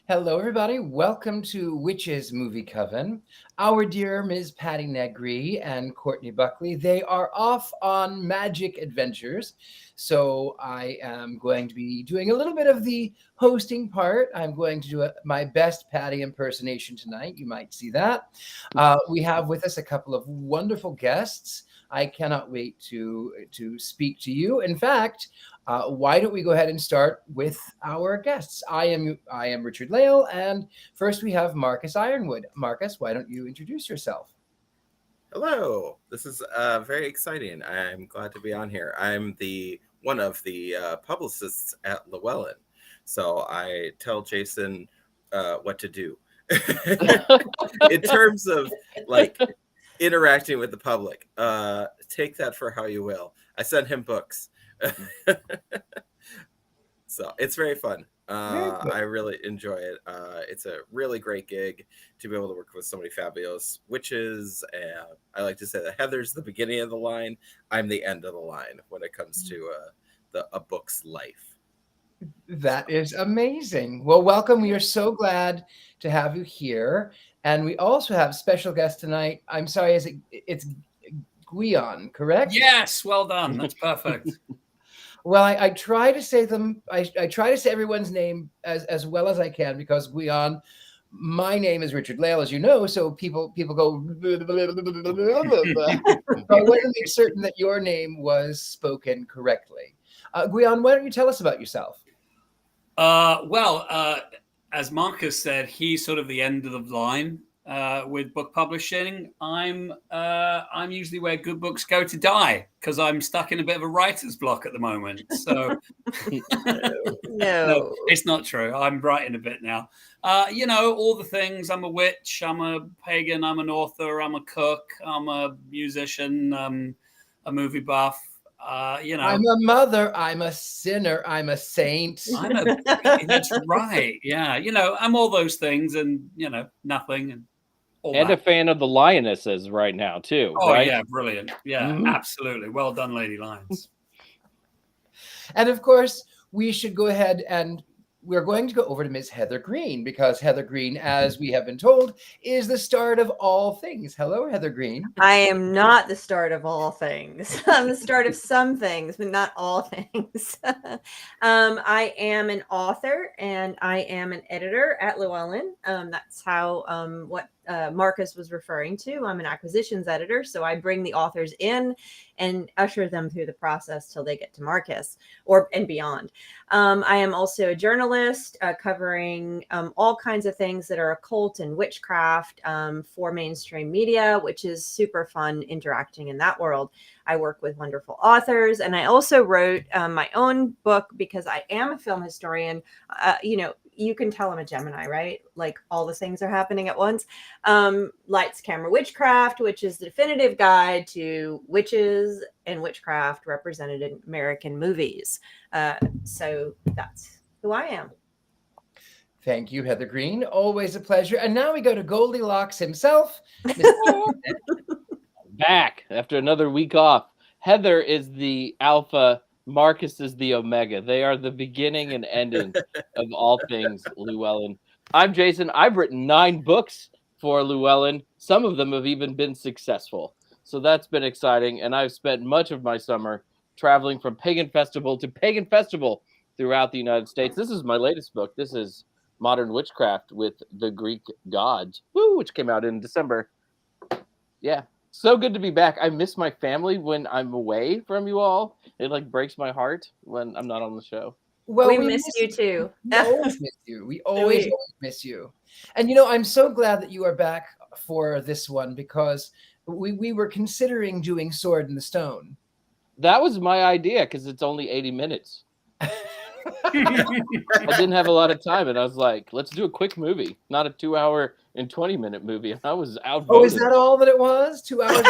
Hello, everybody. Welcome to Witches Movie Coven. Our dear Ms. Patti Negri and Courtney Buckley, they are off on magic adventures. So I am going to be doing a little bit of the hosting part. I'm going to do my best Patti impersonation tonight. You might see that. We have with us a couple of wonderful guests. I cannot wait to speak to you. In fact, why don't we go ahead and start with our guests? I am Richard-Lael, and first we have Markus Ironwood. Markus, why don't you introduce yourself? Hello, this is very exciting. I'm glad to be on here. I'm one of the publicists at Llewellyn, so I tell Jason what to do in terms of like interacting with the public. Take that for how you will. I send him books. So it's very fun. I really enjoy it. It's a really great gig to be able to work with so many fabulous witches. And I like to say that Heather's the beginning of the line. I'm the end of the line when it comes to a book's life. That is amazing. Well, welcome. We are so glad to have you here. And we also have special guest tonight. I'm sorry, it's Gwion, correct? Yes, well done. That's perfect. Well, I try to say them. I try to say everyone's name as well as I can because Gwion, my name is Richard-Lael, as you know, so people go. So I want to make certain that your name was spoken correctly. Gwion, why don't you tell us about yourself? As Markus said, he's sort of the end of the line with book publishing. I'm usually where good books go to die because I'm stuck in a bit of a writer's block at the moment. So no, it's not true. I'm writing a bit now. All the things. I'm a witch. I'm a pagan. I'm an author. I'm a cook. I'm a musician. A movie buff. I'm a mother, I'm a sinner, I'm a saint. That's right. Yeah. I'm all those things and, nothing and all and that. A fan of the Lionesses right now, too. Oh, right? Yeah. Brilliant. Yeah, Absolutely. Well done, Lady Lions. And of course, we should go ahead and we're going to go over to Ms. Heather Greene because Heather Greene, as we have been told, is the start of all things. Hello, Heather Greene. I am not the start of all things. I'm the start of some things, but not all things. I am an author and I am an editor at Llewellyn. That's how what Markus was referring to. I'm an acquisitions editor, so I bring the authors in and usher them through the process till they get to Markus and beyond. I am also a journalist covering all kinds of things that are occult and witchcraft for mainstream media, which is super fun interacting in that world. I work with wonderful authors, and I also wrote my own book because I am a film historian. You can tell I'm a Gemini, right? Like all the things are happening at once. Lights, Camera, Witchcraft, which is the definitive guide to witches and witchcraft represented in American movies. So that's who I am. Thank you, Heather Greene. Always a pleasure. And now we go to Goldilocks himself. Back after another week off. Heather is the alpha. Markus is the omega. They are the beginning and ending of all things Llewellyn. I'm Jason. I've written 9 books for Llewellyn. Some of them have even been successful. So that's been exciting. And I've spent much of my summer traveling from pagan festival to pagan festival throughout the United States. This is my latest book. This is Modern Witchcraft with the Greek Gods, which came out in December. Yeah. So good to be back. I miss my family when I'm away from you all. It breaks my heart when I'm not on the show. Well, we miss you too. We always miss you. We always miss you. And I'm so glad that you are back for this one because we were considering doing Sword in the Stone. That was my idea because it's only 80 minutes. I didn't have a lot of time, and I was like, let's do a quick movie, not a 2-hour and 20-minute movie. And I was outvoted. Oh, is that all that it was? 2 hours?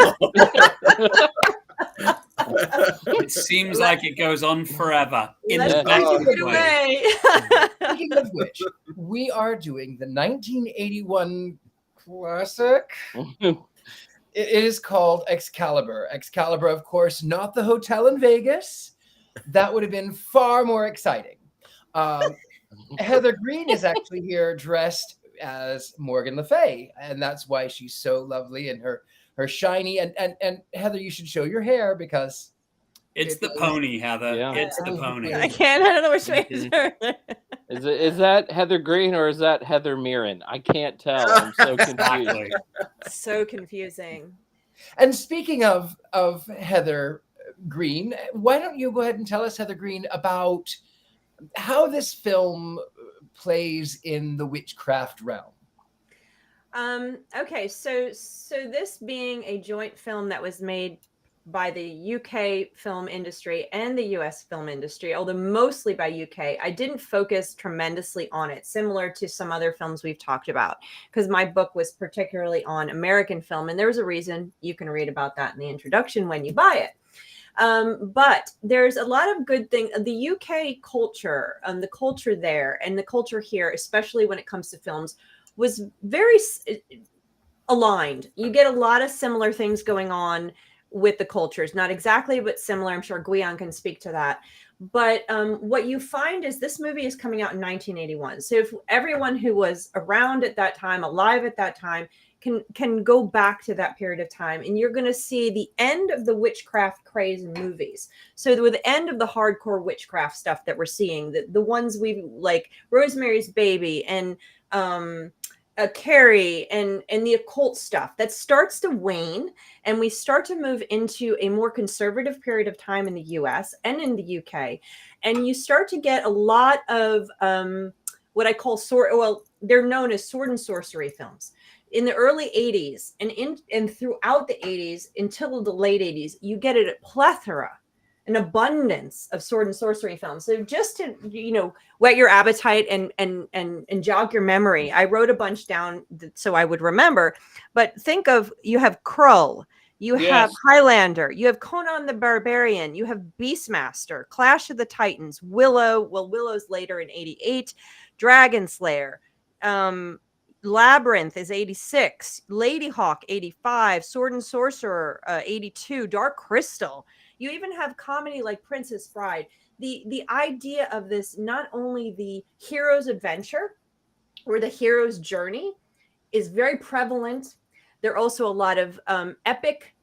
It seems like it goes on forever. Speaking of which, we are doing the 1981 classic. It is called Excalibur. Excalibur, of course, not the hotel in Vegas. That would have been far more exciting. Heather Greene is actually here dressed as Morgan Le Fay, and that's why she's so lovely and her shiny and Heather, you should show your hair because It's it the is- pony, Heather. Yeah. It's the pony. I can't. I don't know which way is her. Is that Heather Greene or is that Heather Mirren? I can't tell. I'm so confused. Exactly. So confusing. And speaking of Heather Greene, why don't you go ahead and tell us, Heather Greene, about how this film plays in the witchcraft realm? Okay, so this being a joint film that was made by the UK film industry and the US film industry, although mostly by UK, I didn't focus tremendously on it, similar to some other films we've talked about, because my book was particularly on American film, and there was a reason. You can read about that in the introduction when you buy it. But there's a lot of good things. The UK culture, the culture there and the culture here, especially when it comes to films, was very aligned. You get a lot of similar things going on with the cultures, not exactly, but similar. I'm sure Gwion can speak to that. But what you find is this movie is coming out in 1981. So if everyone who was around at that time, alive at that time, can go back to that period of time, and you're going to see the end of the witchcraft craze in movies. So with the end of the hardcore witchcraft stuff that we're seeing, the ones we like, Rosemary's Baby and Carrie and the occult stuff, that starts to wane, and we start to move into a more conservative period of time in the US and in the UK, and you start to get a lot of what I call they're known as sword and sorcery films. In the early 80s and throughout the 80s until the late 80s, you get a plethora, an abundance of sword and sorcery films. So just to, whet your appetite and jog your memory, I wrote a bunch down so I would remember. But think of, you have Krull, you have Highlander, you have Conan the Barbarian, you have Beastmaster, Clash of the Titans, Willow's later in 88, Dragon Slayer, Labyrinth is 86, Lady Hawk 85, Sword and Sorcerer 82, Dark Crystal. You even have comedy like Princess Bride. The idea of this, not only the hero's adventure or the hero's journey, is very prevalent. There are also a lot of epic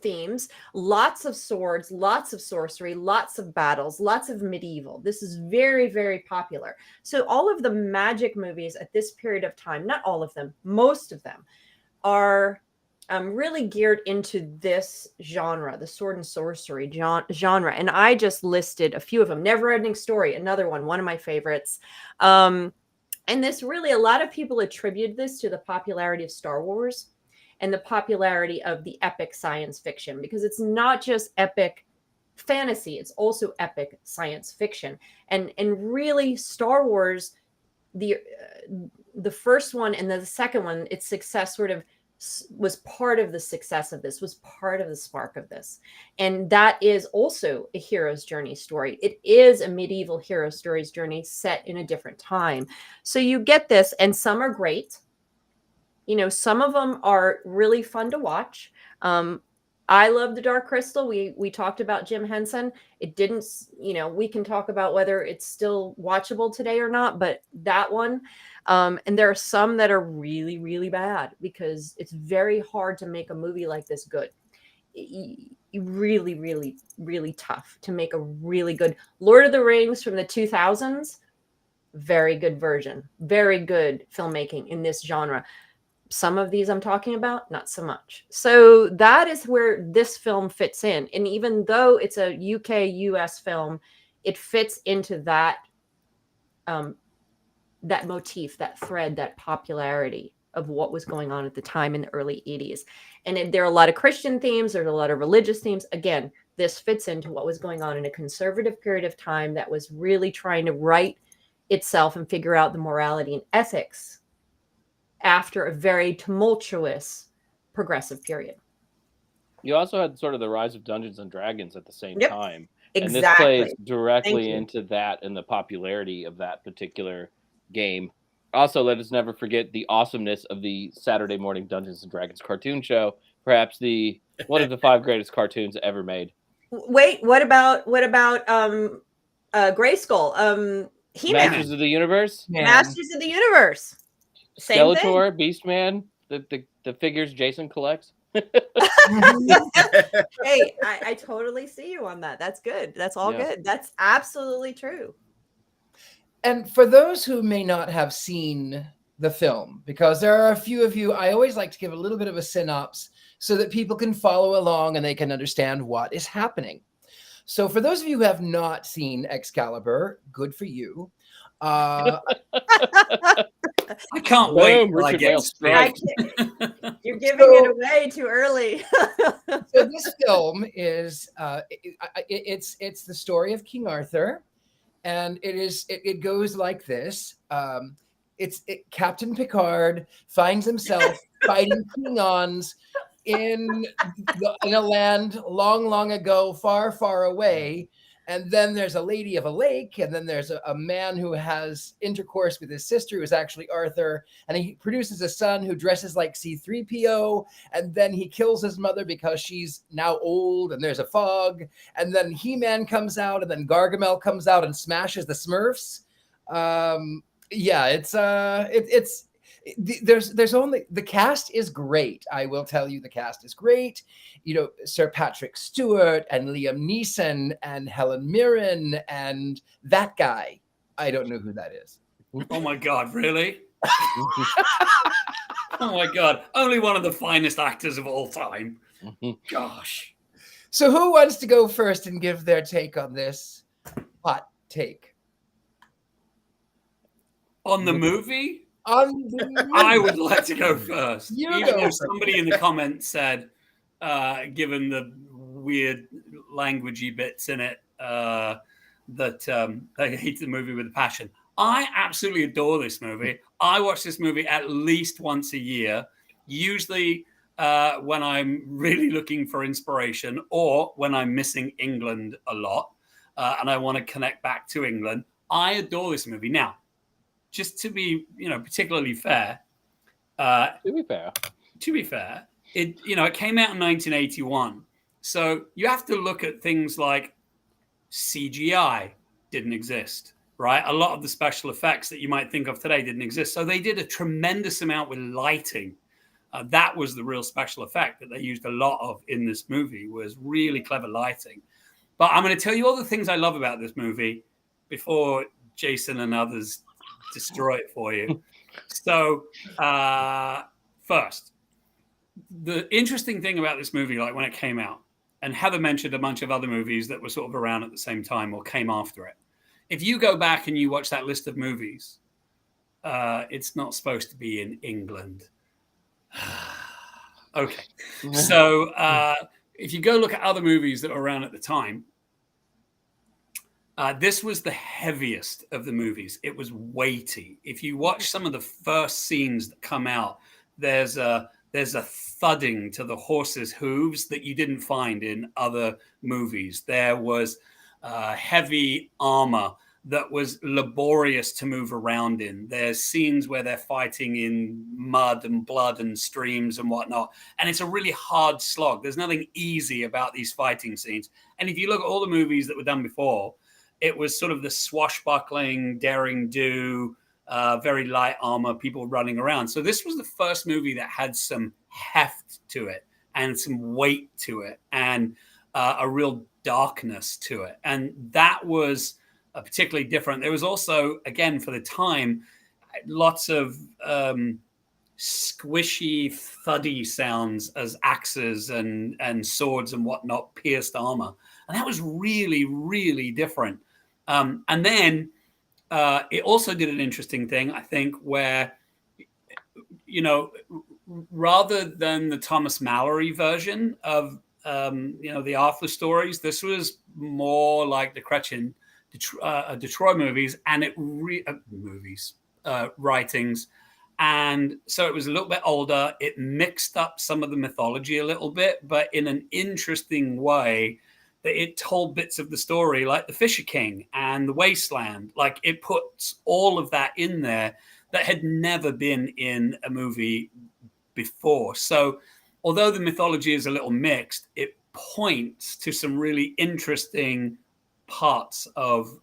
themes, lots of swords, lots of sorcery, lots of battles, lots of medieval. This is very, very popular. So all of the magic movies at this period of time, not all of them, most of them, are really geared into this genre, the sword and sorcery genre. And I just listed a few of them. Neverending Story, another one of my favorites. And this really, a lot of people attribute this to the popularity of Star Wars and the popularity of the epic science fiction, because it's not just epic fantasy, it's also epic science fiction. And really, Star Wars, the first one and the second one, its success sort of was part of the success of this, was part of the spark of this. And that is also a hero's journey story. It is a medieval hero story's journey set in a different time. So you get this, and some are great. Some of them are really fun to watch. I love the Dark Crystal. We talked about Jim Henson. It didn't, we can talk about whether it's still watchable today or not, but that one, and there are some that are really, really bad, because it's very hard to make a movie like this good. Really, really, really tough to make a really good Lord of the Rings from the 2000s. Very good version, very good filmmaking in this genre. Some of these I'm talking about, not so much. So that is where this film fits in. And even though it's a UK-US film, it fits into that that motif, that thread, that popularity of what was going on at the time in the early 80s. And there are a lot of Christian themes, there's a lot of religious themes. Again, this fits into what was going on in a conservative period of time that was really trying to right itself and figure out the morality and ethics after a very tumultuous progressive period. You also had sort of the rise of Dungeons and Dragons at the same time. Exactly. And this plays directly into that and the popularity of that particular game. Also, let us never forget the awesomeness of the Saturday morning Dungeons and Dragons cartoon show. Perhaps one of the 5 greatest cartoons ever made. Wait, what about Grayskull. He-Man. Masters of the Universe, Masters of the Universe. Same Skeletor, Beastman, the figures Jason collects. Hey, I totally see you on that. That's good. That's all good. That's absolutely true. And for those who may not have seen the film, because there are a few of you, I always like to give a little bit of a synopsis so that people can follow along and they can understand what is happening. So for those of you who have not seen Excalibur, good for you. I can't wait till I get straight. You're giving it away too early. So this film is it's the story of King Arthur, and it goes like this. Captain Picard finds himself fighting Klingons in a land long, long ago, far, far away. And then there's a lady of a lake, and then there's a man who has intercourse with his sister, who is actually Arthur, and he produces a son who dresses like C-3PO, and then he kills his mother because she's now old, and there's a fog, and then He-Man comes out, and then Gargamel comes out and smashes the Smurfs. There's only, the cast is great. I will tell you, the cast is great. You know, Sir Patrick Stewart and Liam Neeson and Helen Mirren and that guy. I don't know who that is. Oh my God, really? Oh my God. Only one of the finest actors of all time. Gosh. So who wants to go first and give their take on this hot take? On the movie? I would like to go first. Even though somebody in the comments said, given the weird languagey bits in it, that they hate the movie with a passion. I absolutely adore this movie. I watch this movie at least once a year, usually when I'm really looking for inspiration or when I'm missing England a lot and I want to connect back to England. I adore this movie. Now, just to be, particularly fair. To be fair, it came out in 1981. So you have to look at things like CGI didn't exist, right? A lot of the special effects that you might think of today didn't exist. So they did a tremendous amount with lighting. That was the real special effect that they used a lot of in this movie, was really clever lighting. But I'm going to tell you all the things I love about this movie before Jason and others destroy it for you. So first, the interesting thing about this movie, like when it came out, and Heather mentioned a bunch of other movies that were sort of around at the same time or came after it. If you go back and you watch that list of movies, it's not supposed to be in England. Okay. So if you go look at other movies that were around at the time, this was the heaviest of the movies. It was weighty. If you watch some of the first scenes that come out, there's a thudding to the horse's hooves that you didn't find in other movies. There was heavy armor that was laborious to move around in. There's scenes where they're fighting in mud and blood and streams and whatnot. And it's a really hard slog. There's nothing easy about these fighting scenes. And if you look at all the movies that were done before, it was sort of the swashbuckling, daring do, very light armor, people running around. So this was the first movie that had some heft to it and some weight to it and a real darkness to it. And that was particularly different. There was also, again, for the time, lots of squishy, thuddy sounds as axes and swords and whatnot pierced armor. And that was really, really different. And then it also did an interesting thing, I think, where, rather than the Thomas Mallory version of, the Arthur stories, this was more like the Gretchen Detroit movies and writings. And so it was a little bit older. It mixed up some of the mythology a little bit, but in an interesting way. That it told bits of the story, like the Fisher King and the Wasteland. Like it puts all of that in there that had never been in a movie before. So although the mythology is a little mixed, it points to some really interesting parts of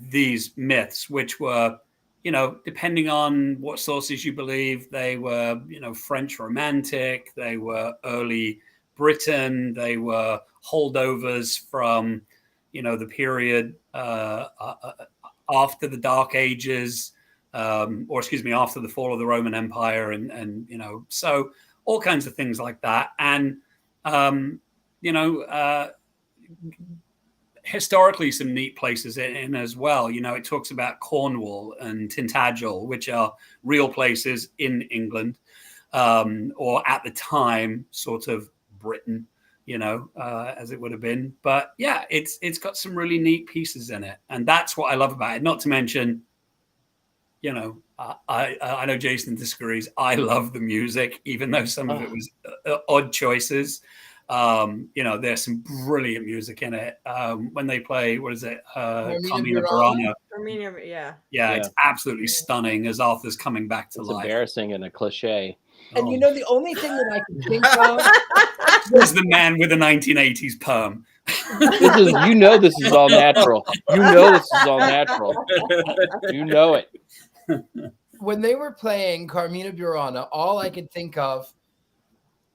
these myths, which were, depending on what sources you believe, they were, French Romantic, they were early Britain, they were holdovers from, the period after the Dark Ages, after the fall of the Roman Empire, and so all kinds of things like that, and historically some neat places in as well. It talks about Cornwall and Tintagel, which are real places in England, or at the time, sort of Britain, as it would have been. But yeah, it's got some really neat pieces in it, and that's what I love about it. Not to mention, I know Jason disagrees. I love the music, even though some of it was odd choices. There's some brilliant music in it. When they play, what is it? Carmina Burana. Yeah, it's absolutely stunning as Arthur's coming back to life. It's embarrassing and a cliche. And the only thing that I can think of was the man with the 1980s perm. This is all natural. This is all natural. It. When they were playing Carmina Burana, all I could think of,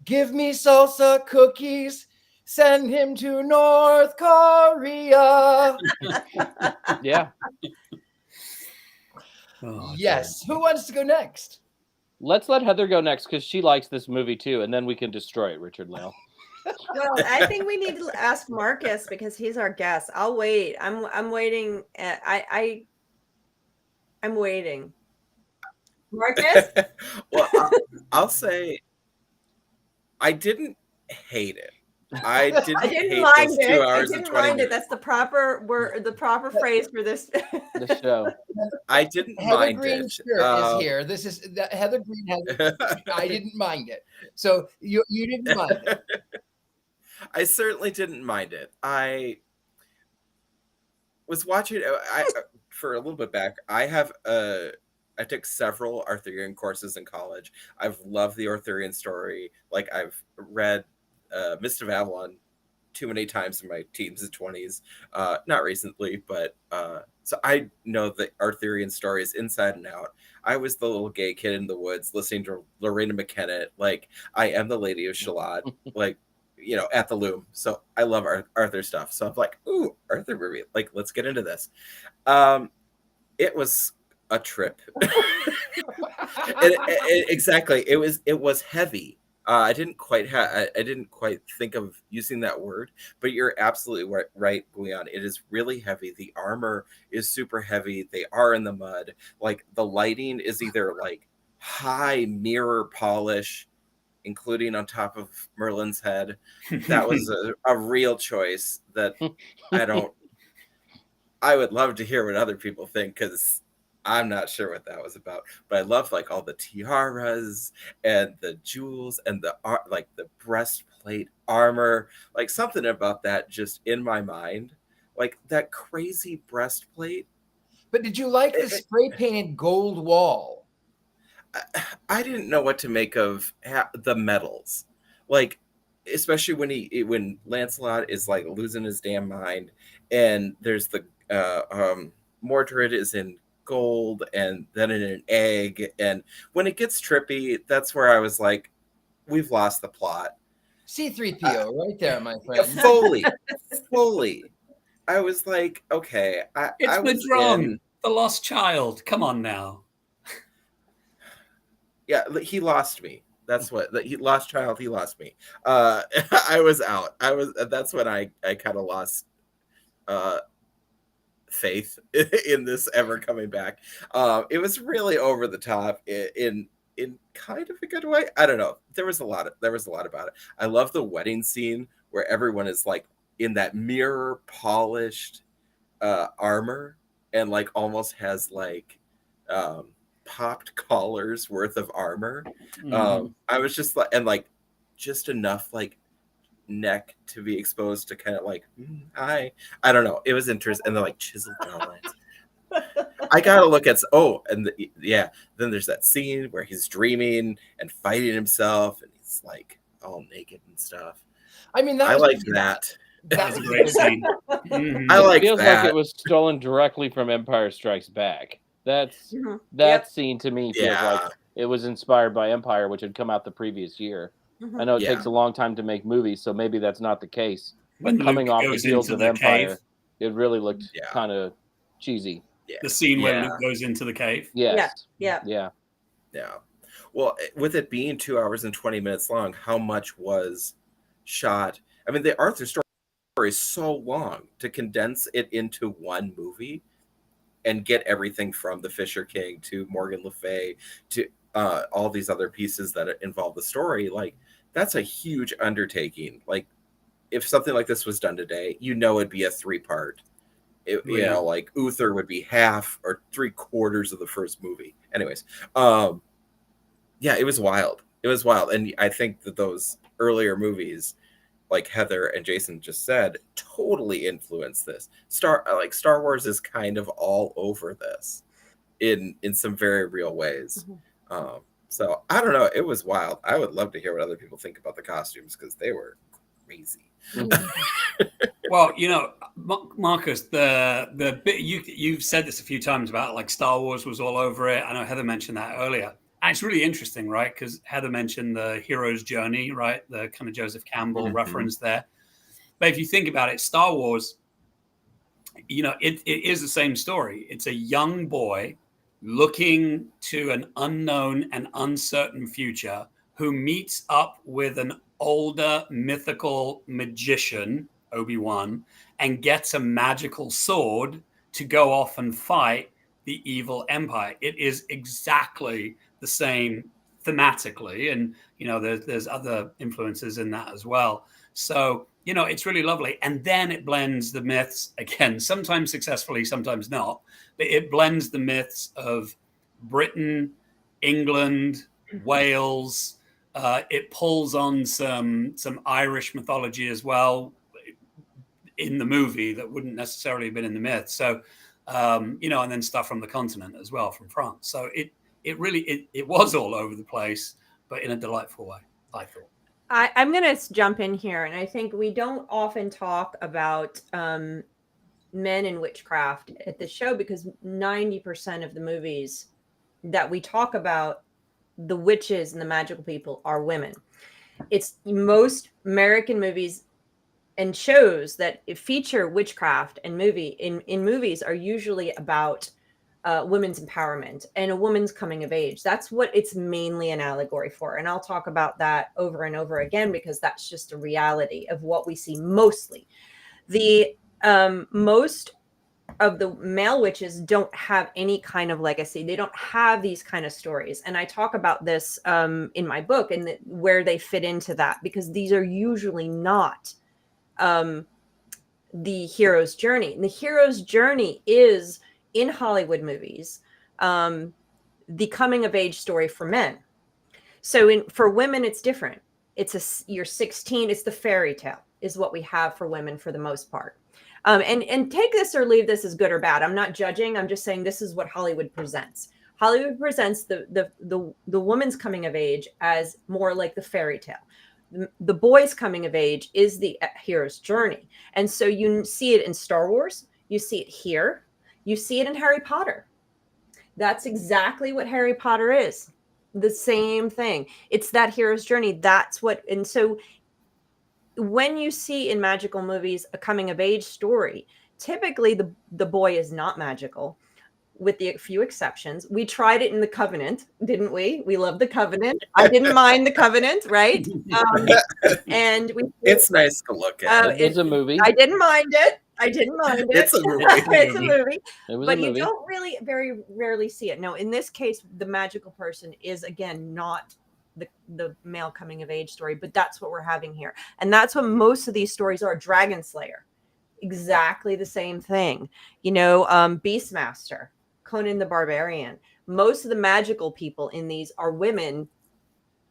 give me salsa cookies, send him to North Korea. Yeah. Yes. Who wants to go next? Let's let Heather go next because she likes this movie too, and then we can destroy it, Richard-Lael. Well, I think we need to ask Markus because he's our guest. I'll wait. I'm waiting. I'm waiting. Markus? Well, I'll say I didn't hate it. I didn't hate mind those it. 2 hours I and didn't 20 mind minutes. it. That's the proper word, the proper phrase for this. The show. I didn't Heather mind Greene's it. shirt is here. This is Heather Greene has. I didn't mind it. So you didn't mind it. I certainly didn't mind it. I was watching. For a little bit back. I took several Arthurian courses in college. I've loved the Arthurian story. Like I've read Mist of Avalon too many times in my teens and 20s. Not recently, but so I know the Arthurian stories inside and out. I was the little gay kid in the woods listening to Lorena McKennitt. Like I am the Lady of Shalott, like, at the loom. So I love Arthur stuff. So I'm like, ooh, Arthur movie. Like, let's get into this. It was a trip. Exactly. It was heavy. I didn't quite think of using that word, but you're absolutely right, Gwion. It is really heavy. The armor is super heavy. They are in the mud. Like the lighting is either like high mirror polish, including on top of Merlin's head. That was a real choice that I would love to hear what other people think, because I'm not sure what that was about, but I love like all the tiaras and the jewels and the breastplate armor, like something about that just in my mind, like that crazy breastplate. But did you like the spray painted gold wall? I didn't know what to make of the medals, like especially when Lancelot is like losing his damn mind, and there's the Mordred is in gold and then in an egg, and when it gets trippy, that's where I was like, we've lost the plot. C-3PO right there, my friend. Fully. I was like, okay, it's Madron, the lost child. Come on now. Yeah, he lost me. That's what he lost child. He lost me. I was out. That's when I kind of lost faith in this ever coming back. It was really over the top in kind of a good way. I don't know. There was a lot about it. I love the wedding scene where everyone is like in that mirror polished armor and like almost has like popped collars worth of armor. I was just like, and like just enough like neck to be exposed to kind of like I don't know, it was interesting. And they're like chiseled jawlines. I gotta look at then there's that scene where he's dreaming and fighting himself and he's like all naked and stuff. I mean, I liked that. That's a great scene. Mhm. I like It feels that. like it was stolen directly from Empire Strikes Back. That's Mhm. that Yep. scene to me feels Yeah. like it was inspired by Empire, which had come out the previous year. Mhm. I know it Yeah. takes a long time to make movies, so maybe that's not the case. When But coming Luke off the goes heels into of the Empire, cave, it really looked Yeah. kind of cheesy. Yeah. the scene where Yeah. Luke goes into the cave. Yes. Yeah. Yeah. Yeah. Well, with it being 2 hours and 20 minutes long, how much was shot? I mean, the Arthur story is so long. To condense it into one movie and get everything from the Fisher King to Morgan Le Fay to all these other pieces that involve the story, like, that's a huge undertaking. Like, if something like this was done today, it'd be a 3-part. Yeah. Like Uther would be half or 3/4 of the first movie. Anyways, yeah, it was wild. It was wild. And I think that those earlier movies, like Heather and Jason just said, totally influenced this. Star Wars is kind of all over this in some very real ways. So I don't know. It was wild. I would love to hear what other people think about the costumes because they were crazy. Well, Marcus, the bit you've said this a few times about like Star Wars was all over it. I know Heather mentioned that earlier. And it's really interesting, right? Because Heather mentioned the hero's journey, right? The kind of Joseph Campbell reference there. But if you think about it, Star Wars, it is the same story. It's a young boy looking to an unknown and uncertain future who meets up with an older mythical magician, Obi-Wan, and gets a magical sword to go off and fight the evil empire. It is exactly the same thematically, and there's other influences in that as well. So it's really lovely, and then it blends the myths again, sometimes successfully, sometimes not, but it blends the myths of Britain, England, Wales. It pulls on some Irish mythology as well in the movie that wouldn't necessarily have been in the myth. So, and then stuff from the continent as well, from France. So it really was all over the place, but in a delightful way, I thought. I'm going to jump in here, and I think we don't often talk about men in witchcraft at this show because 90% of the movies that we talk about, the witches and the magical people, are women. It's most American movies and shows that feature witchcraft and in movies are usually about women's empowerment and a woman's coming of age. That's what it's mainly an allegory for. And I'll talk about that over and over again because that's just a reality of what we see mostly. The most of the male witches don't have any kind of legacy. They don't have these kind of stories. And I talk about this in my book and where they fit into that, because these are usually not the hero's journey. And the hero's journey is, in Hollywood movies, the coming of age story for men. So for women, it's different. You're 16. It's the fairy tale is what we have for women for the most part. And take this or leave this as good or bad. I'm not judging. I'm just saying this is what Hollywood presents. Hollywood presents the woman's coming of age as more like the fairy tale. The boy's coming of age is the hero's journey. And so you see it in Star Wars. You see it here. You see it in Harry Potter. That's exactly what Harry Potter is. The same thing. It's that hero's journey. And so when you see in magical movies a coming of age story, typically the boy is not magical, with the few exceptions. We tried it in the Covenant, didn't we? We loved the Covenant. I didn't mind the Covenant, right? And it's nice to look at. It's a movie. I didn't mind it. It's a movie. It's a movie. It was But a you movie. don't really very rarely see it. No, in this case, the magical person is, again, not the male coming of age story, but that's what we're having here. And that's what most of these stories are. Dragon Slayer, exactly the same thing. Beastmaster, Conan the Barbarian. Most of the magical people in these are women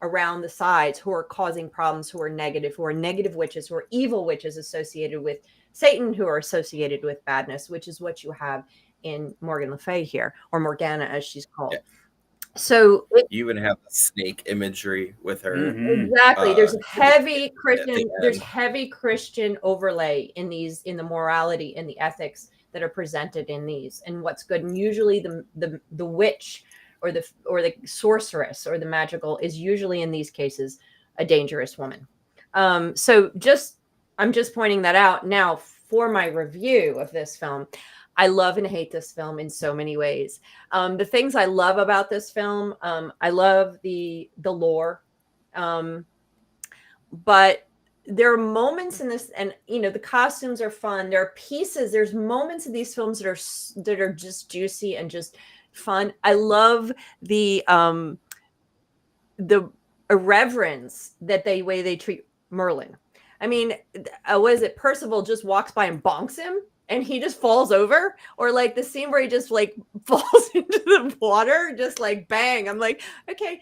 around the sides who are causing problems, who are negative witches, who are evil witches associated with Satan, who are associated with badness, which is what you have in Morgan Le Fay here, or Morgana as she's called. So You even have the snake imagery with her. exactly, there's a heavy at Christian. the There's end. heavy Christian overlay in the morality and the ethics that are presented in these, and what's good. And usually, the witch or the sorceress or the magical is usually in these cases a dangerous woman. So I'm just pointing that out now for my review of this film. I love and hate this film in so many ways. The things I love about this film, I love the lore, but there are moments in this, and the costumes are fun. There are pieces. There's moments in these films that are just juicy and just fun. I love the irreverence that way they treat Merlin. I mean, what is it? Percival just walks by and bonks him, and he just falls over, or like the scene where he just like falls into the water, just like bang. I'm like, okay,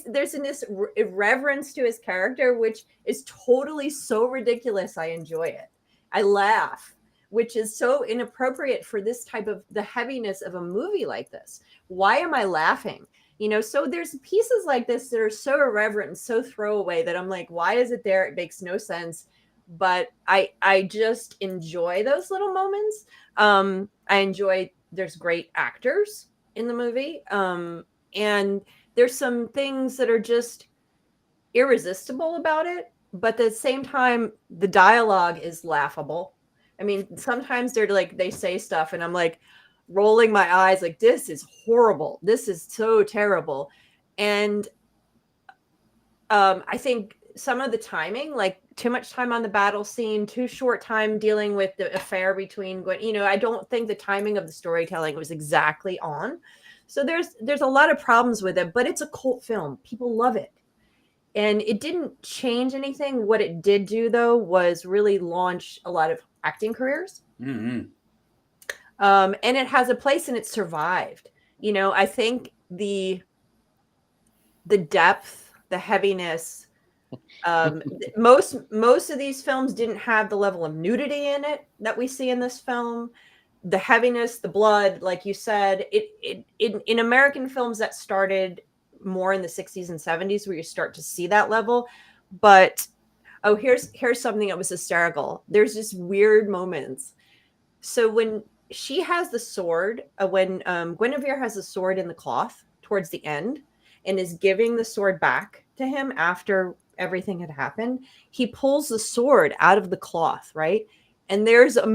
there's this irreverence to his character, which is totally so ridiculous. I enjoy it. I laugh, which is so inappropriate for this type of the heaviness of a movie like this. Why am I laughing? So there's pieces like this that are so irreverent and so throwaway that I'm like, why is it there? It makes no sense. But I just enjoy those little moments. I enjoy, there's great actors in the movie. And there's some things that are just irresistible about it. But at the same time, the dialogue is laughable. I mean, sometimes they say stuff and I'm like, rolling my eyes like, this is horrible, this is so terrible. And I think some of the timing, like too much time on the battle scene, too short time dealing with the affair between Gwen, I don't think the timing of the storytelling was exactly on. So there's a lot of problems with it, but it's a cult film. People love it. And it didn't change anything. What it did do, though, was really launch a lot of acting careers. And it has a place and it survived. I think the depth, the heaviness, most of these films didn't have the level of nudity in it that we see in this film. The heaviness, the blood, like you said, in American films that started more in the 60s and 70s where you start to see that level. But here's something that was hysterical. There's just weird moments. So when she has the sword, when Guinevere has the sword in the cloth towards the end and is giving the sword back to him after everything had happened, he pulls the sword out of the cloth, right? And there's a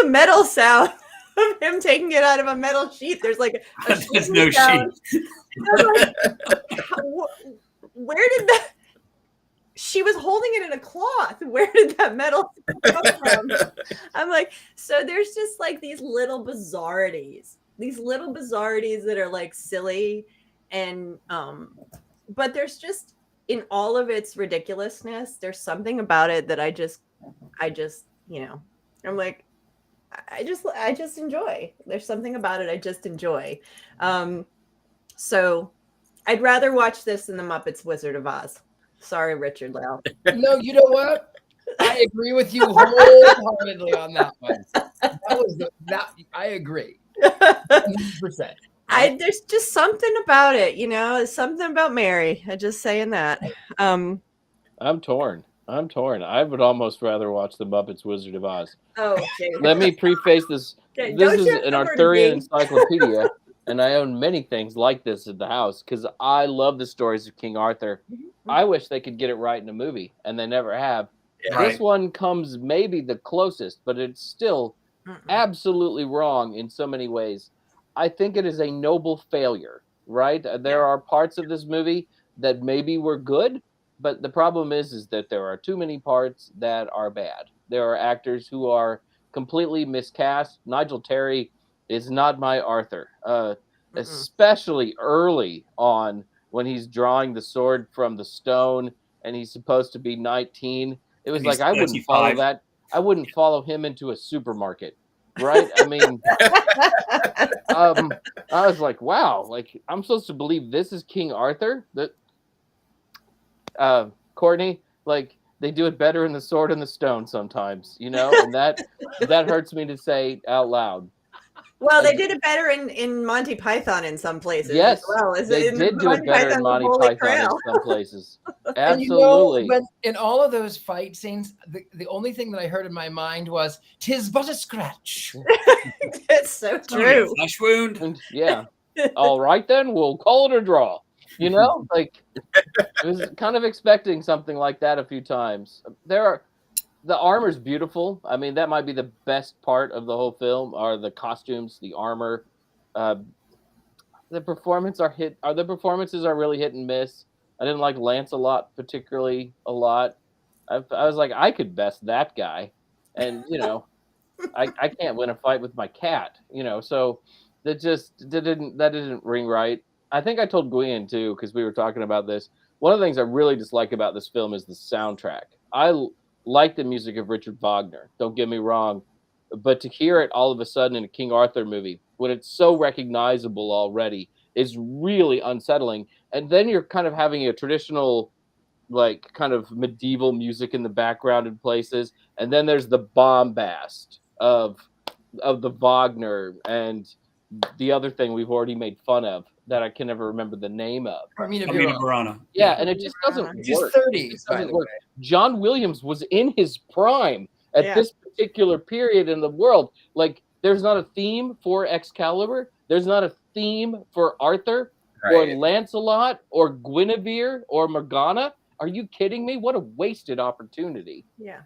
metal sound of him taking it out of a metal sheath. There's like there's no sound. sheath. Like, where did that? She was holding it in a cloth. Where did that metal come from? I'm like, so there's just like these little bizarrities that are like silly. And, but there's just, in all of its ridiculousness, there's something about it that I just, I'm like, I just enjoy. There's something about it I just enjoy. So I'd rather watch this than The Muppets Wizard of Oz. Sorry, Richard-Lael. No, you know what? I agree with you wholeheartedly on that one. I agree. 100%. There's just something about it, something about Mary. I'm just saying that. I'm torn. I would almost rather watch The Muppets Wizard of Oz. Oh, James. Let me preface this. This is an Arthurian encyclopedia, and I own many things like this at the house because I love the stories of King Arthur. I wish they could get it right in a movie, and they never have. Yeah. This one comes maybe the closest, but it's still absolutely wrong in so many ways. I think it is a noble failure, right? There are parts of this movie that maybe were good, but the problem is that there are too many parts that are bad. There are actors who are completely miscast. Nigel Terry is not my Arthur, especially early on when he's drawing the sword from the stone and he's supposed to be 19. It was like, I wouldn't follow that. I wouldn't follow him into a supermarket, right? I mean, I was like, wow, like I'm supposed to believe this is King Arthur? That Courtney, like they do it better in The Sword and the Stone sometimes, and that hurts me to say out loud. Well, they did it better in Monty Python in some places Yes, as well. Is they in did do it better in Monty Holy Python in Grail. some places. And Absolutely. but in all of those fight scenes, the only thing that I heard in my mind was "'Tis but a scratch." It's so It's only a true. flesh wound. And yeah. All right, then we'll call it a draw. You know, like I was kind of expecting something like that a few times. The armor's beautiful. I mean, that might be the best part of the whole film are the costumes, the armor. The performances are really hit and miss. I didn't like Lancelot particularly a lot. I was like, I could best that guy, and I can't win a fight with my cat. So that didn't ring right. I think I told Gwion too because we were talking about this. One of the things I really dislike about this film is the soundtrack. I like the music of Richard Wagner. Don't get me wrong, but to hear it all of a sudden in a King Arthur movie when it's so recognizable already is really unsettling. And then you're kind of having a traditional, like, kind of medieval music in the background in places, and then there's the bombast of the Wagner and the other thing we've already made fun of that I can never remember the name of. Carmina Carmina Burana. Burana. Yeah, and it just doesn't work. She's It 30s, just by doesn't the work. way. John Williams was in his prime at Yeah. this particular period in the world. Like, there's not a theme for Excalibur. There's not a theme for Arthur or Right. Lancelot or Guinevere or Morgana. Are you kidding me? What a wasted opportunity. Yeah.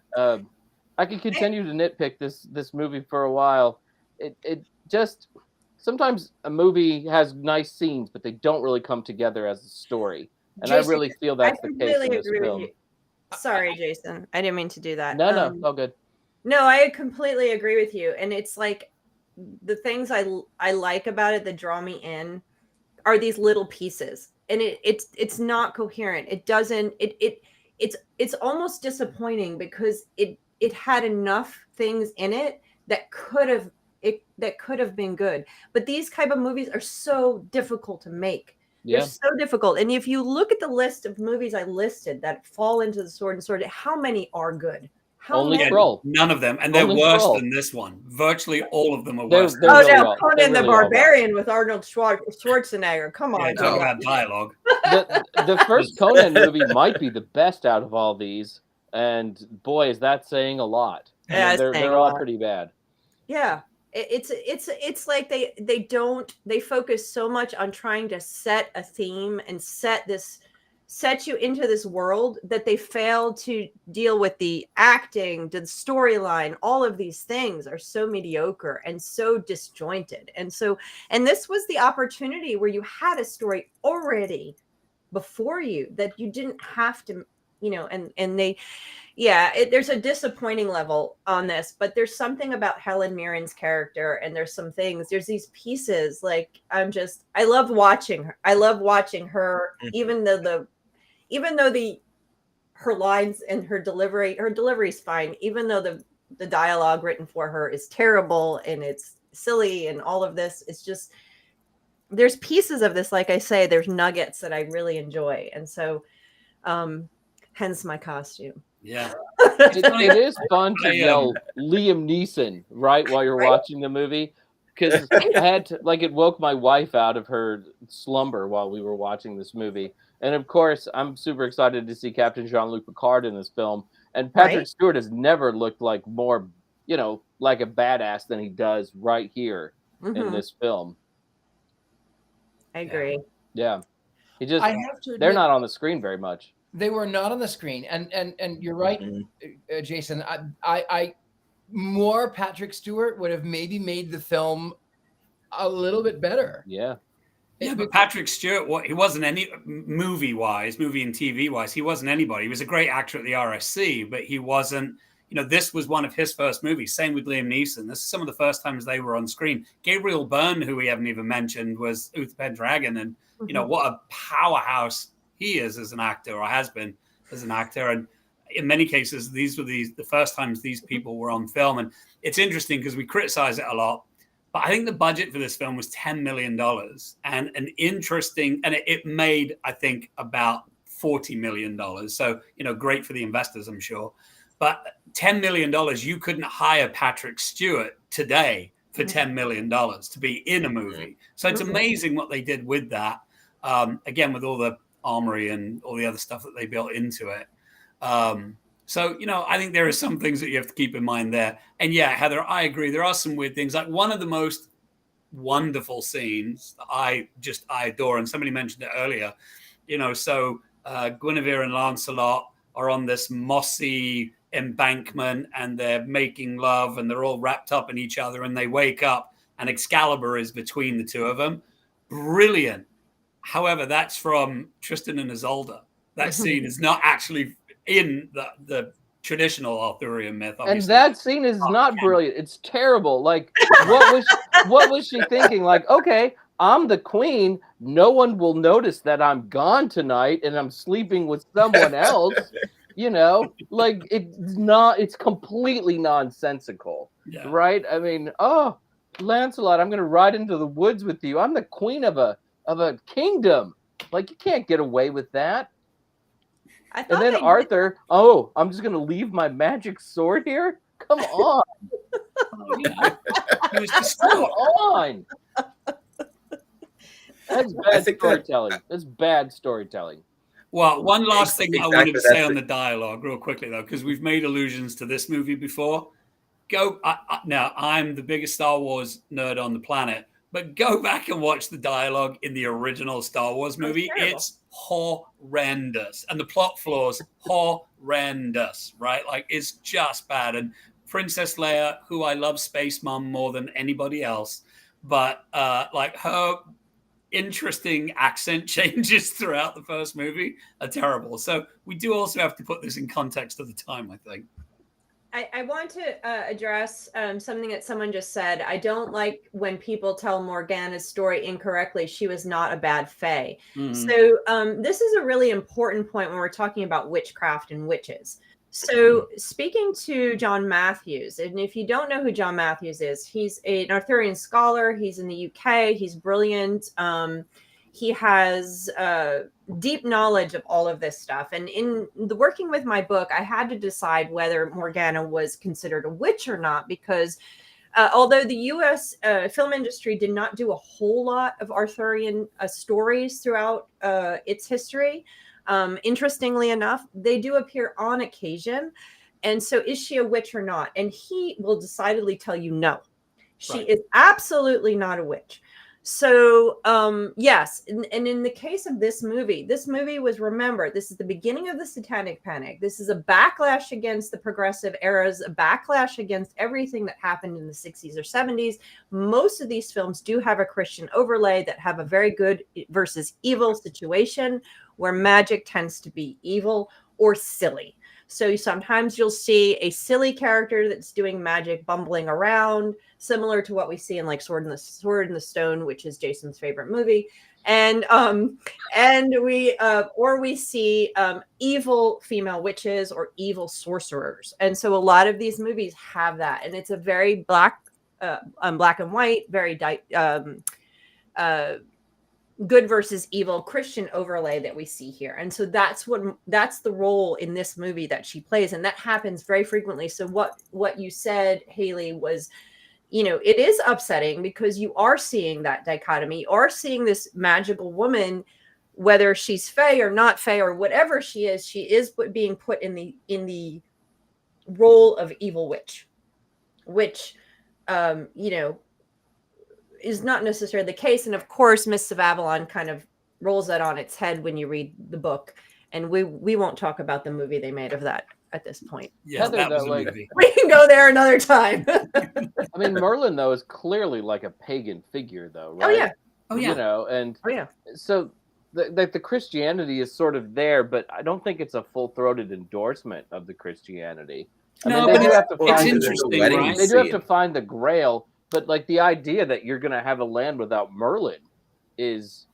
I could continue to nitpick this movie for a while. It just sometimes a movie has nice scenes, but they don't really come together as a story. And Jason, I really feel that's I the case completely in this agree with film. you. Sorry, Jason. I didn't mean to do that. No, it's all good. No, I completely agree with you. And it's like the things I like about it that draw me in are these little pieces. And it's not coherent. It doesn't it's almost disappointing because it had enough things in it that could have been good. But these type of movies are so difficult to make. They're so difficult. And if you look at the list of movies I listed that fall into the sword and sword, how many are good? Only many? Troll. None of them. And they're Only worse Troll. than this one. Virtually all of them are They're- worse. they're Oh really no, all- Conan they're the really all Barbarian with Arnold Schwarzenegger. Come on, Yeah, Jimmy. talk about dialogue. The first Conan movie might be the best out of all these, and boy, is that saying a lot. I mean, Yeah, it's saying they're a all lot. pretty bad. Yeah, it's like they focus so much on trying to set a theme and set you into this world that they fail to deal with the acting, the storyline. All of these things are so mediocre and so disjointed, and this was the opportunity where you had a story already before you that you didn't have to, and they. Yeah, there's a disappointing level on this, but there's something about Helen Mirren's character, and there's these pieces like I love watching her. I love watching her, even though her lines and her delivery's fine, even though the dialogue written for her is terrible and it's silly and all of this. It's just there's pieces of this, like I say, there's nuggets that I really enjoy, and so hence my costume. Yeah. It is fun to I, yell Liam Neeson right while you're watching the movie, because I had to, like, it woke my wife out of her slumber while we were watching this movie. And of course, I'm super excited to see Captain Jean-Luc Picard in this film. And Patrick Stewart has never looked like more, like a badass than he does right here in this film. I agree. Yeah. He just I have to admit, they're not on the screen very much. They were not on the screen, and you're right, Jason. I more Patrick Stewart would have maybe made the film a little bit better. Yeah. Yeah, but Patrick Stewart, he wasn't any movie and TV wise, he wasn't anybody. He was a great actor at the RSC, but he wasn't. This was one of his first movies. Same with Liam Neeson. This is some of the first times they were on screen. Gabriel Byrne, who we haven't even mentioned, was Uther Pendragon, and what a powerhouse he is as an actor, or has been as an actor. And in many cases, these were the first times these people were on film. And it's interesting because we criticize it a lot, but I think the budget for this film was $10 million, and it made, I think, about $40 million. So, great for the investors, I'm sure. But $10 million, you couldn't hire Patrick Stewart today for $10 million to be in a movie. So it's amazing what they did with that. Again, with all the armory and all the other stuff that they built into it. So, I think there are some things that you have to keep in mind there. And yeah, Heather, I agree. There are some weird things. Like one of the most wonderful scenes that I adore, and somebody mentioned it earlier, so Guinevere and Lancelot are on this mossy embankment and they're making love and they're all wrapped up in each other and they wake up and Excalibur is between the two of them. Brilliant. However, that's from Tristan and Isolde. That scene is not actually in the traditional Arthurian myth, obviously. And that scene is not brilliant. It's terrible. Like, what was she thinking? Like, okay, I'm the queen. No one will notice that I'm gone tonight and I'm sleeping with someone else. Like it's completely nonsensical, right? I mean, Lancelot, I'm going to ride into the woods with you. I'm the queen of a kingdom. Like, you can't get away with that. And then Arthur, I'm just going to leave my magic sword here? Come on. He was distraught. Come on. That's bad storytelling. That's bad storytelling. Well, one last thing I wanted to say on the dialogue real quickly, though, because we've made allusions to this movie before. Now, I'm the biggest Star Wars nerd on the planet, but go back and watch the dialogue in the original Star Wars movie. It's horrendous. And the plot flaws, horrendous, right? Like, it's just bad. And Princess Leia, who I love Space Mom more than anybody else, but like her interesting accent changes throughout the first movie are terrible. So we do also have to put this in context of the time, I think. I want to address something that someone just said. I don't like when people tell Morgana's story incorrectly. She was not a bad fae. So this is a really important point when we're talking about witchcraft and witches. So speaking to John Matthews, and if you don't know who John Matthews is, he's an Arthurian scholar. He's in the UK. He's brilliant. He has deep knowledge of all of this stuff. And in the working with my book, I had to decide whether Morgana was considered a witch or not, because although the U.S. Film industry did not do a whole lot of Arthurian stories throughout its history, interestingly enough, they do appear on occasion. And so is she a witch or not? And he will decidedly tell you no. She is absolutely not a witch. So, yes. And in the case of this movie was, remember, this is the beginning of the Satanic Panic. This is a backlash against the progressive eras, a backlash against everything that happened in the 60s or 70s. Most of these films do have a Christian overlay that have a very good versus evil situation where magic tends to be evil or silly. So sometimes you'll see a silly character that's doing magic bumbling around, similar to what we see in like Sword in the Stone, which is Jason's favorite movie. And we see evil female witches or evil sorcerers. And so a lot of these movies have that. And it's a very black and white, very good versus evil Christian overlay that we see here. And so that's the role in this movie that she plays. And that happens very frequently. So what you said, Haley, was, it is upsetting because you are seeing that dichotomy, or seeing this magical woman, whether she's fae or not fae or whatever she is being put in the role of evil witch, which, is not necessarily the case. And of course, Mists of Avalon kind of rolls that on its head when you read the book. And we won't talk about the movie they made of that at this point. Yeah, Heather, that was though, a movie. We can go there another time. I mean, Merlin, though, is clearly like a pagan figure, though, right? Oh, yeah. So the Christianity is sort of there, but I don't think it's a full-throated endorsement of the Christianity. No, but it's interesting, right? They do have to find the Grail, but like the idea that you're going to have a land without Merlin is,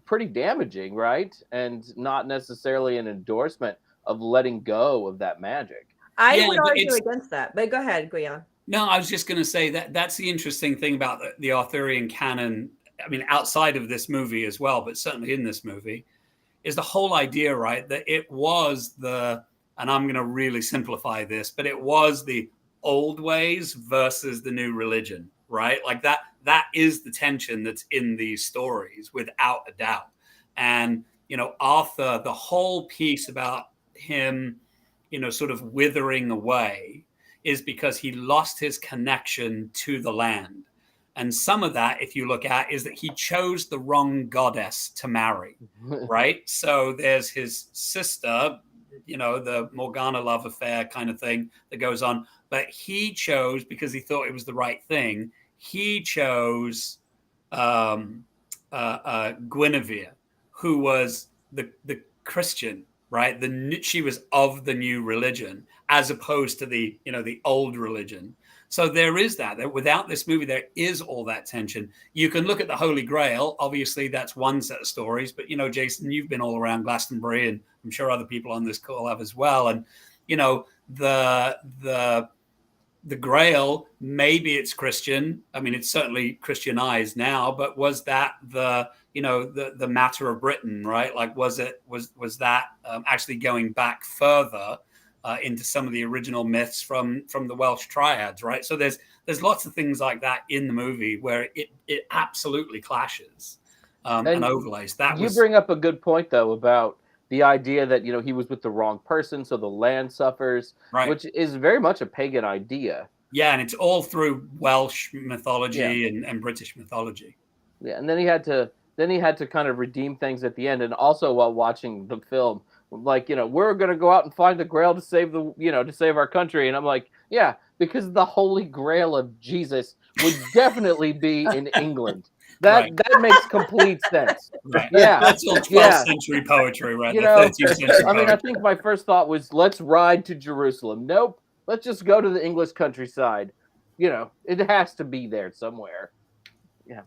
pretty damaging, right? And not necessarily an endorsement of letting go of that magic. I would argue against that, but go ahead, Gwion. No, I was just going to say that's the interesting thing about the Arthurian canon. I mean, outside of this movie as well, but certainly in this movie, is the whole idea, right? That it was and I'm going to really simplify this, but it was the old ways versus the new religion, right? Like that is the tension that's in these stories without a doubt. And, Arthur, the whole piece about him, sort of withering away is because he lost his connection to the land. And some of that, if you look at, is that he chose the wrong goddess to marry, right? So there's his sister, the Morgana love affair kind of thing that goes on. But he chose, because he thought it was the right thing, he chose Guinevere, who was the Christian, right? She was of the new religion, as opposed to the old religion. So there is that without this movie, there is all that tension. You can look at the Holy Grail. Obviously, that's one set of stories. But, Jason, you've been all around Glastonbury, and I'm sure other people on this call have as well. And, the Grail, maybe it's Christian. I mean, it's certainly Christianized now. But was that the matter of Britain, right? Like, was that actually going back further into some of the original myths from the Welsh triads, right? So there's lots of things like that in the movie where it absolutely clashes and overlays. You bring up a good point though about the idea that he was with the wrong person, so the land suffers, right, which is very much a pagan idea. Yeah, and it's all through Welsh mythology and British mythology. Yeah, and then he had to kind of redeem things at the end, and also while watching the film, like, we're going to go out and find the Grail to save to save our country. And I'm like, yeah, because the Holy Grail of Jesus would definitely be in England. That makes complete sense. Right. Yeah. That's all 12th century poetry, right? 13th century I mean, I think my first thought was, let's ride to Jerusalem. Nope. Let's just go to the English countryside. It has to be there somewhere. Yeah.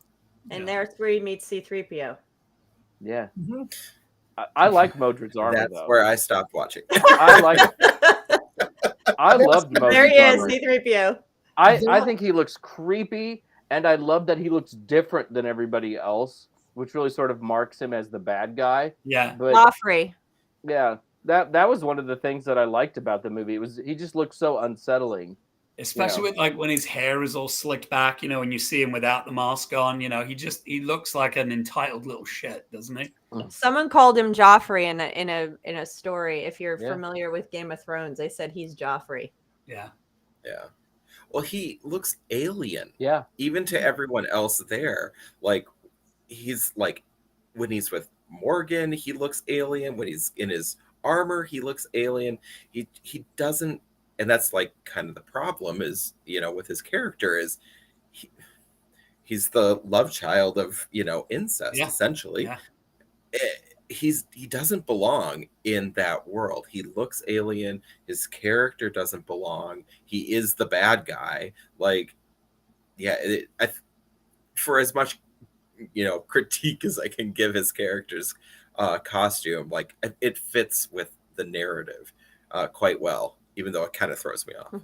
And there's where you meet C-3PO. Yeah. Mm-hmm. I like Modred's armor. That's though. where I stopped watching. I like it. I loved Modred's There he is, armor. C-3PO. I think he looks creepy, and I love that he looks different than everybody else, which really sort of marks him as the bad guy. Yeah. But Joffrey. Yeah, that was one of the things that I liked about the movie. He just looked so unsettling. Especially with like when his hair is all slicked back, when you see him without the mask on, he looks like an entitled little shit, doesn't he? Someone called him Joffrey in a story. If you're familiar with Game of Thrones, they said he's Joffrey. Yeah. Yeah. Well, he looks alien. Yeah. Even to everyone else there. Like, he's like, when he's with Morgan, he looks alien. When he's in his armor, he looks alien. He doesn't. And that's like kind of the problem is, with his character is he's the love child of, incest, essentially. Yeah. He doesn't belong in that world. He looks alien. His character doesn't belong. He is the bad guy. Like, for as much, critique as I can give his character's costume, like it fits with the narrative quite well. Even though it kind of throws me off.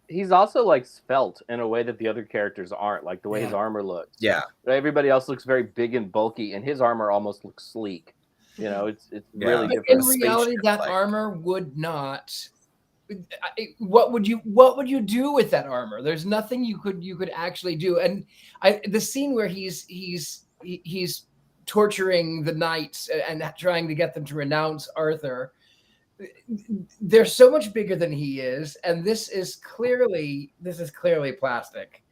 He's also like svelte in a way that the other characters aren't, like the way his armor looks. Yeah. Everybody else looks very big and bulky, and his armor almost looks sleek. It's really different. In reality, that armor would not. What would you do with that armor? There's nothing you could actually do. And the scene where he's torturing the knights and trying to get them to renounce Arthur. They're so much bigger than he is, and this is clearly plastic,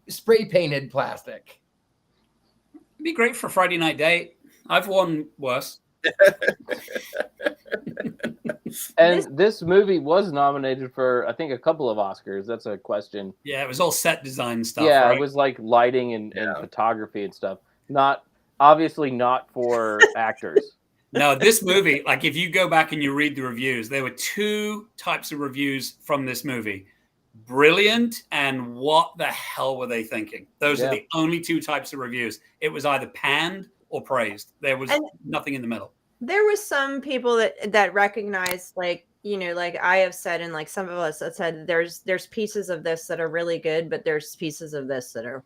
spray painted plastic. It'd be great for a Friday night date. I've worn worse. And this movie was nominated for, I think, a couple of Oscars. That's a question. Yeah, it was all set design stuff. Yeah, right? It was like lighting and photography and stuff. Obviously not for actors. No, this movie, like if you go back and you read the reviews, there were two types of reviews from this movie. Brilliant and what the hell were they thinking? Those are the only two types of reviews. It was either panned or praised. There was nothing in the middle. There was some people that recognized, like, like I have said, and like some of us have said, there's pieces of this that are really good, but there's pieces of this that are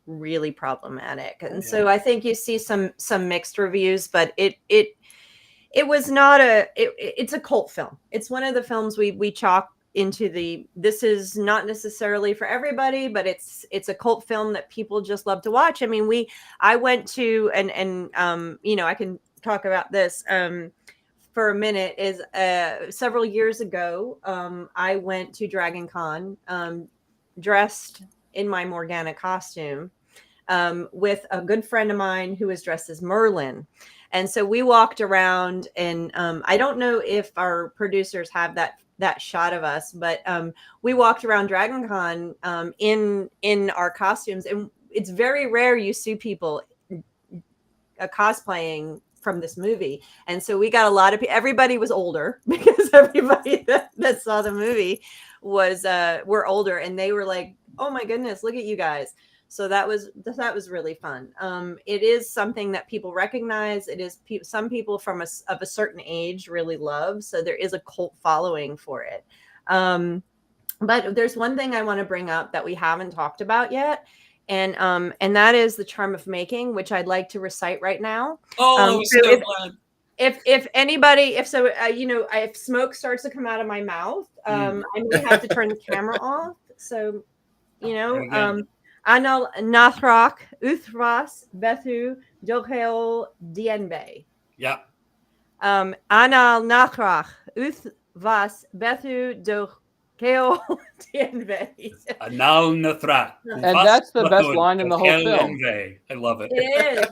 really problematic. And so I think you see some mixed reviews, but it was not it's a cult film. It's one of the films we chalk this is not necessarily for everybody, but it's a cult film that people just love to watch. I mean, I went to, and I can talk about this for a minute, is several years ago, I went to Dragon Con dressed in my Morgana costume with a good friend of mine who was dressed as Merlin. And so we walked around, and I don't know if our producers have that shot of us, but we walked around Dragon Con in our costumes, and it's very rare you see people cosplaying from this movie. And so we got a lot of everybody was older, because everybody that saw the movie were older, and they were like, oh my goodness, look at you guys. So that was really fun. It is something that people recognize. It is some people of a certain age really love. So there is a cult following for it. But there's one thing I want to bring up that we haven't talked about yet, and that is the charm of making, which I'd like to recite right now. Oh, so glad. If smoke starts to come out of my mouth, I may have to turn the camera off. So, Anal Nathrak Uthras Bethu Dohel Dienbe. Yeah. Anal Nathrak Uthvas Bethu Dohel Dienbe. Anal Nathrak. And that's the best line in the whole film. I love it. It is.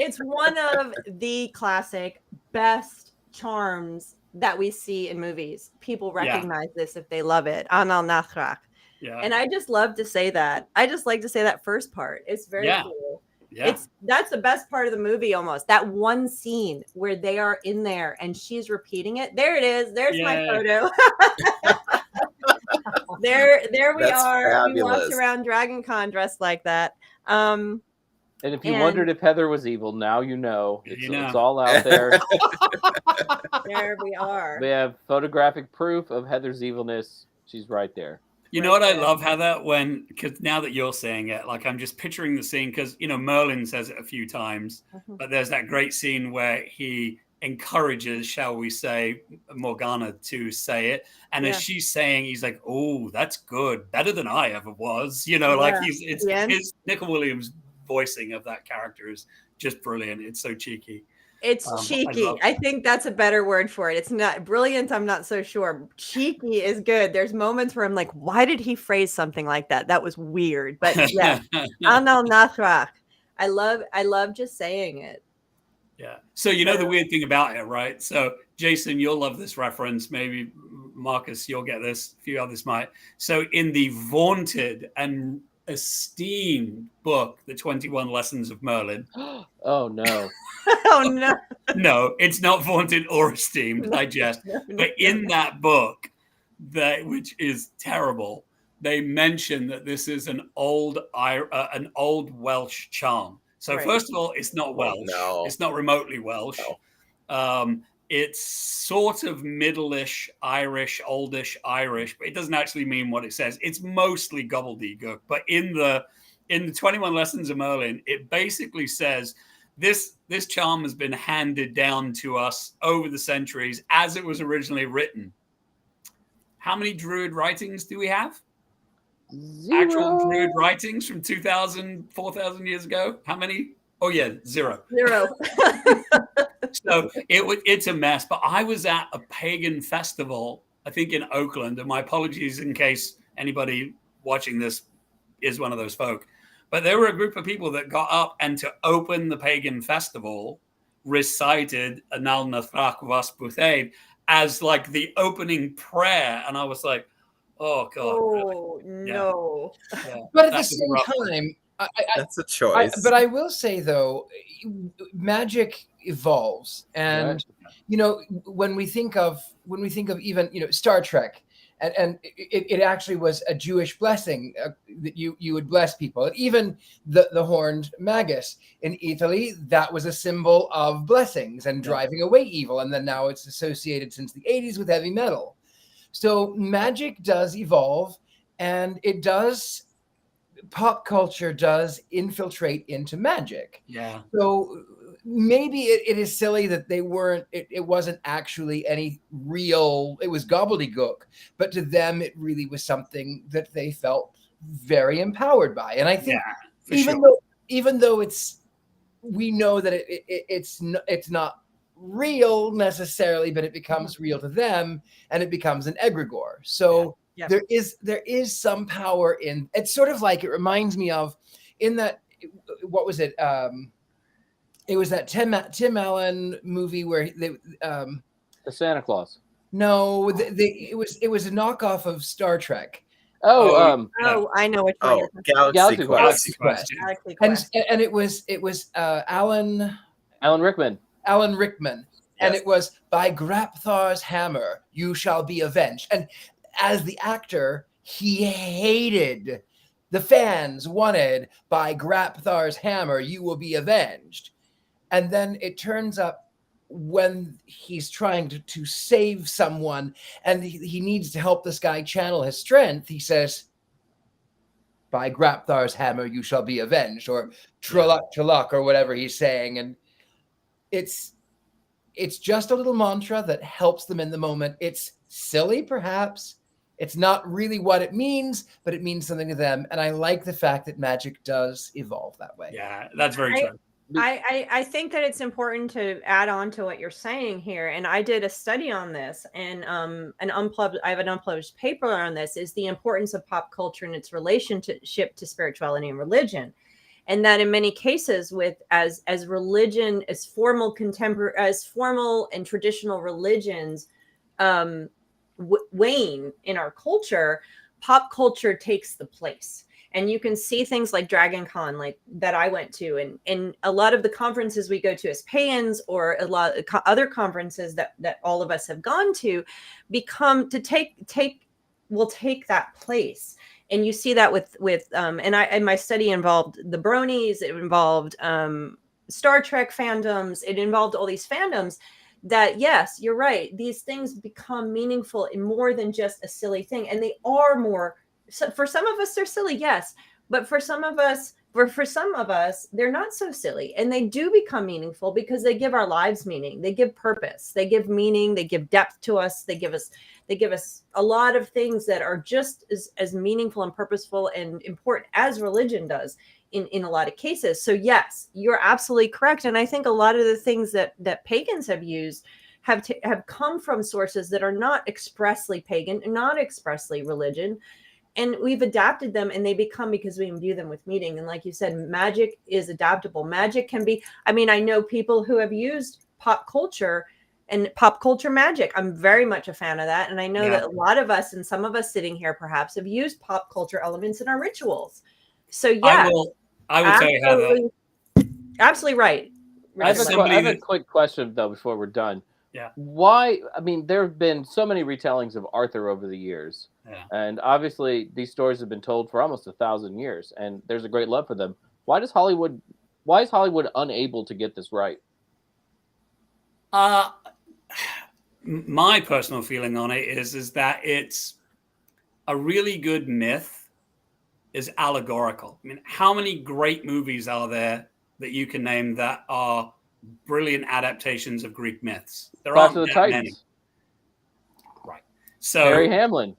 It's one of the classic best charms that we see in movies. People recognize this if they love it. Anal Nathrak. Yeah. And I just love to say that. I just like to say that first part. It's very cool. Yeah. That's the best part of the movie almost. That one scene where they are in there and she's repeating it. There it is. There's my photo. there we That's are. fabulous. We walked around Dragon Con dressed like that. And if you wondered if Heather was evil, now you know. It's all out there. There we are. We have photographic proof of Heather's evilness. She's right there. You know what I love, Heather? Because now that you're saying it, like I'm just picturing the scene, because Merlin says it a few times, but there's that great scene where he encourages, shall we say, Morgana to say it, and as she's saying, he's like, "Oh, that's good, better than I ever was." His Nicol Williams voicing of that character is just brilliant. It's so cheeky. It's cheeky. I think that's a better word for it. It's not brilliant. I'm not so sure. Cheeky is good. There's moments where I'm like, why did he phrase something like that? That was weird. But yeah, Anal Nathrak. I love just saying it. Yeah. So the weird thing about it, right? So Jason, you'll love this reference. Maybe Markus, you'll get this. A few others might. So in the vaunted and esteemed book, The 21 Lessons of Merlin. Oh no. Oh no. No, it's not vaunted or esteemed. I jest. But in that book, which is terrible, they mention that this is an old Welsh charm. So first of all, it's not Welsh. No. It's not remotely Welsh. No. It's sort of middle-ish Irish, oldish Irish, but it doesn't actually mean what it says. It's mostly gobbledygook. But in the 21 Lessons of Merlin, it basically says this charm has been handed down to us over the centuries as it was originally written. How many Druid writings do we have? 0. Actual Druid writings from 2,000, 4,000 years ago? How many? Oh, yeah, 0. 0. So it's a mess. But I was at a pagan festival, I think in Oakland, and my apologies in case anybody watching this is one of those folk. But there were a group of people that got up and to open the pagan festival recited Anal Nathrak Vas Buthaid as like the opening prayer. And I was like, oh, God. Oh, really? no. Yeah. But at the same time, that's a choice. But I will say, though, magic evolves. And, when we think of even, Star Trek, and it actually was a Jewish blessing that you would bless people. And even the horned magus in Italy, that was a symbol of blessings and driving away evil. And then now it's associated since the 80s with heavy metal. So magic does evolve, and pop culture does infiltrate into magic. Yeah. So maybe it is silly that they weren't, it wasn't actually any real, it was gobbledygook, but to them, it really was something that they felt very empowered by. And I think even though we know that it's not real necessarily, but it becomes real to them and it becomes an egregore. So there is some power in, it's sort of like, it reminds me of in that, what was it? It was that Tim Allen movie where they The Santa Claus. no, it was a knockoff of Star Trek. I know which one. Galaxy Quest. Galaxy Quest. And it was Alan Rickman. And it was, by Grapthar's hammer you shall be avenged. And as the actor, he hated, the fans wanted, by Grapthar's hammer you will be avenged. And then it turns up when he's trying to save someone and he needs to help this guy channel his strength, he says, by Grapthar's hammer you shall be avenged, or Trelluck, or whatever he's saying. And it's just a little mantra that helps them in the moment. It's silly, perhaps. It's not really what it means, but it means something to them. And I like the fact that magic does evolve that way. Yeah, that's very true. I think that it's important to add on to what you're saying here. And I did a study on this, and I have an unpublished paper on this, is the importance of pop culture and its relationship to spirituality and religion. And that in many cases, as religion, as formal and traditional religions wane in our culture, pop culture takes the place. And you can see things like Dragon Con, like that I went to, and a lot of the conferences we go to as pagans, or a lot of other conferences that all of us have gone to, will take that place. And you see that with and my study involved the bronies, it involved Star Trek fandoms, it involved all these fandoms. That, yes, you're right, these things become meaningful in more than just a silly thing, and they are more. So for some of us, they're silly, yes, but for some of us, they're not so silly, and they do become meaningful because they give our lives meaning. They give purpose. They give meaning. They give depth to us. They give us a lot of things that are just as meaningful and purposeful and important as religion does in a lot of cases. So yes, you're absolutely correct, and I think a lot of the things that pagans have used have come from sources that are not expressly pagan, not expressly religion. And we've adapted them, and they become, because we imbue them with meaning. And like you said, magic is adaptable. Magic can be, I know people who have used pop culture and pop culture magic. I'm very much a fan of that. And I know that a lot of us, and some of us sitting here perhaps, have used pop culture elements in our rituals. So yeah. I will tell you, Heather. Absolutely right. I have a quick question, though, before we're done. Yeah. Why? There have been so many retellings of Arthur over the years. Yeah. And obviously, these stories have been told for almost 1,000 years, and there's a great love for them. Why is Hollywood unable to get this right? My personal feeling on it is that it's a really good myth is allegorical. How many great movies are there that you can name that are brilliant adaptations of Greek myths? There aren't that many. Right. So Harry Hamlin.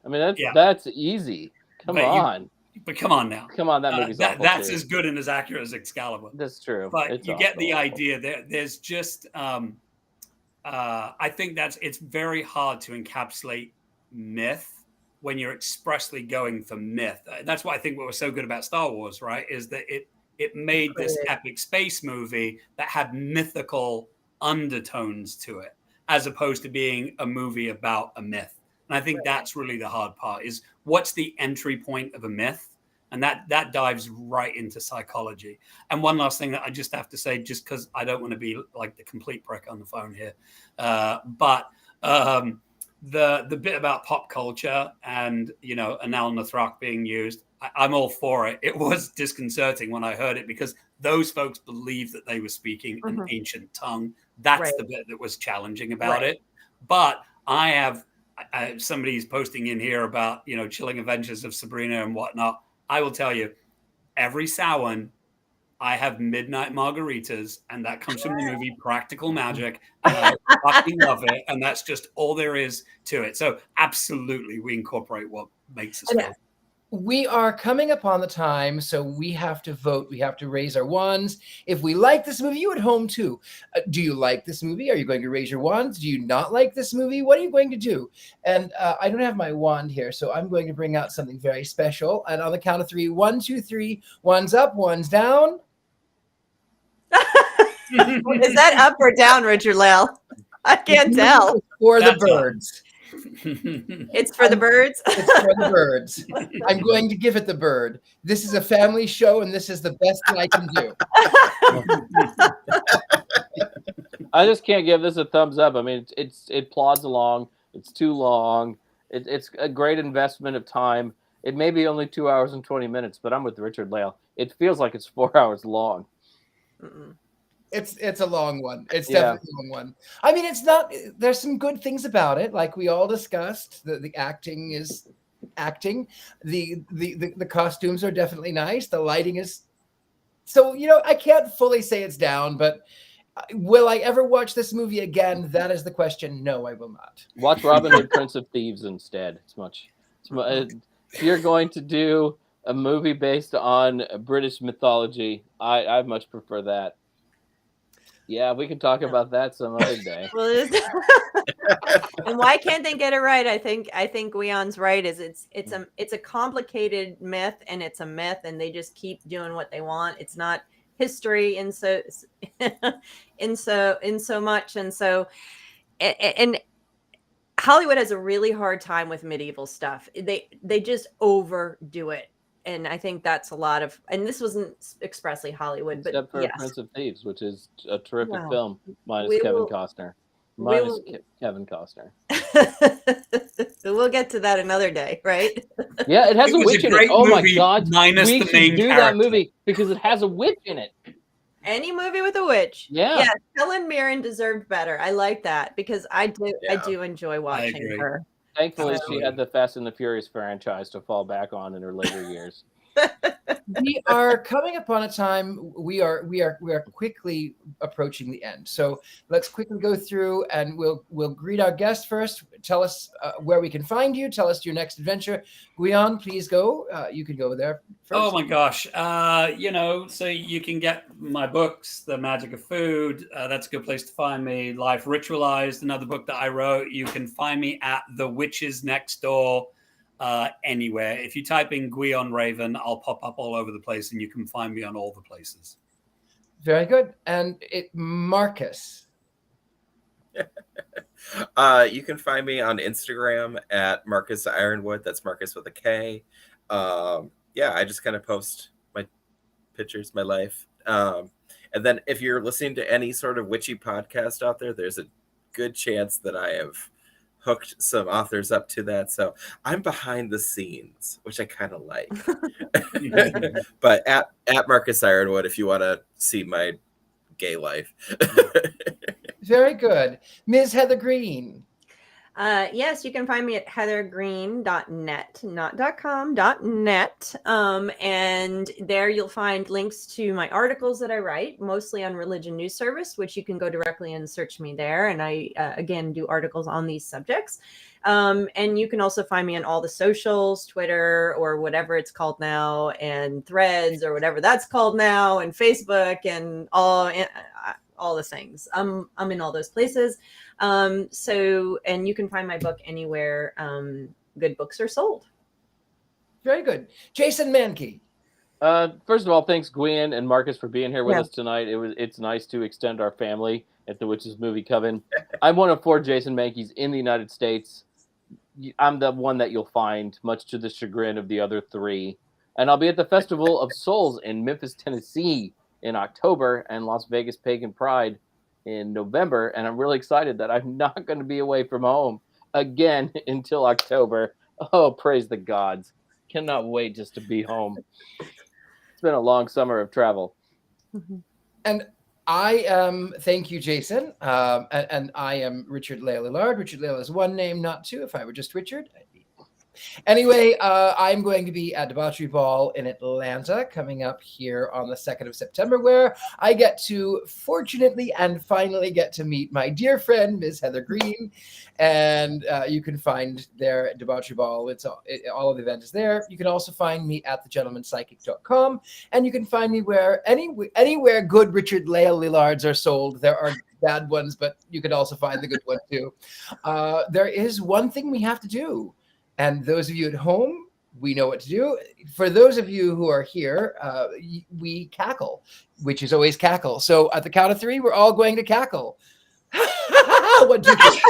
That's easy. Come on. But come on now. Come on, that movie's awful that's too. as good and as accurate as Excalibur. That's true. But it's you get the idea. There's just I think it's very hard to encapsulate myth when you're expressly going for myth. That's why I think what was so good about Star Wars, right, is that it made this epic space movie that had mythical undertones to it, as opposed to being a movie about a myth. And I think that's really the hard part, is what's the entry point of a myth? And that dives right into psychology. And one last thing that I just have to say, just because I don't want to be like the complete prick on the phone here, but the bit about pop culture and, Anal Nathrak being used, I'm all for it. It was disconcerting when I heard it, because those folks believed that they were speaking an ancient tongue. That's the bit that was challenging about it. But I have somebody's posting in here about, Chilling Adventures of Sabrina and whatnot. I will tell you, every Samhain, I have midnight margaritas, and that comes from the movie Practical Magic, and I fucking love it, and that's just all there is to it. So absolutely, we incorporate what makes us feel. We are coming upon the time, so we have to vote. We have to raise our wands. If we like this movie, you at home too. Do you like this movie? Are you going to raise your wands? Do you not like this movie? What are you going to do? And I don't have my wand here, so I'm going to bring out something very special. And on the count of 3, 1, 2, 3, wands up, wands down. Is that up or down, Richard-Lael? I can't tell. For the birds. It's for the birds. It's for the birds. I'm going to give it the bird. This is a family show, and this is the best that I can do. I just can't give this a thumbs up. I mean, it plods along. It's too long. It's a great investment of time. It may be only 2 hours and 20 minutes, but I'm with Richard-Lael. It feels like it's 4 hours long. Mm-mm. It's a long one. It's definitely a long one. I mean, it's not. There's some good things about it, like we all discussed. The acting is acting. The costumes are definitely nice. The lighting is. So I can't fully say it's down, but will I ever watch this movie again? That is the question. No, I will not. Watch Robin Hood, Prince of Thieves instead. If you're going to do a movie based on British mythology, I much prefer that. Yeah, we can talk about that some other day. And why can't they get it right? I think Gwion's right. It's a complicated myth, and it's a myth, and they just keep doing what they want. It's not history in so much, and Hollywood has a really hard time with medieval stuff. They just overdo it. And I think that's a lot of, and this wasn't expressly Hollywood, but except for yes. Prince of Thieves, which is a terrific film, minus Costner. Kevin Costner. We'll get to that another day, right? Yeah, it has a witch in it. Oh my God. Minus we the main should do character. that movie because it has a witch in it. Any movie with a witch. Yeah. Helen Mirren deserved better. I like that because I do enjoy watching her. Thankfully, she had the Fast and the Furious franchise to fall back on in her later years. We are coming upon a time. We are quickly approaching the end. So let's quickly go through, and we'll greet our guest first. Tell us where we can find you. Tell us your next adventure. Gwion, please go. You can go there first. Oh my gosh. So you can get my books, The Magick of Food. That's a good place to find me. Life Ritualized, another book that I wrote. You can find me at The Witches Next Door. Anywhere. If you type in Gwion Raven, I'll pop up all over the place, and you can find me on all the places. Very good. And Markus. You can find me on Instagram at Markus Ironwood. That's Markus with a K. I just kind of post my pictures, my life. And then if you're listening to any sort of witchy podcast out there, there's a good chance that I have hooked some authors up to that. So I'm behind the scenes, which I kind of like. But at Markus Ironwood, if you want to see my gay life. Very good. Ms. Heather Greene. Yes, you can find me at heathergreene.net, not .com, .net. And there you'll find links to my articles that I write, mostly on Religion News Service, which you can go directly and search me there. And I, again, do articles on these subjects. And you can also find me on all the socials, Twitter or whatever it's called now, and Threads or whatever that's called now, and Facebook and all the things. I'm in all those places. And you can find my book anywhere good books are sold. Very good. Jason Mankey. First of all, thanks Gwion and Markus for being here with us tonight. It's nice to extend our family at the Witches Movie Coven. I'm one of 4 Jason Mankeys in the United States. I'm the one that you'll find, much to the chagrin of the other 3. And I'll be at the Festival of Souls in Memphis, Tennessee in October, and Las Vegas Pagan Pride in November. And I'm really excited that I'm not going to be away from home again until October. Oh, praise the gods. Cannot wait just to be home. It's been a long summer of travel. And I am, thank you, Jason. And I am Richard-Lael Lillard. Richard-Lael is one name, not 2. If I were just Richard, I'd be Anyway, I'm going to be at Debauchery Ball in Atlanta coming up here on the 2nd of September, where I get to fortunately and finally get to meet my dear friend, Ms. Heather Greene. And you can find there at Debauchery Ball. All of the event is there. You can also find me at thegentlemanpsychic.com. And you can find me anywhere good Richard-Lael Lillards are sold. There are bad ones, but you can also find the good one too. There is one thing we have to do. And those of you at home, we know what to do. For those of you who are here, we cackle, which is always cackle. So at the count of 3, we're all going to cackle. What do you think?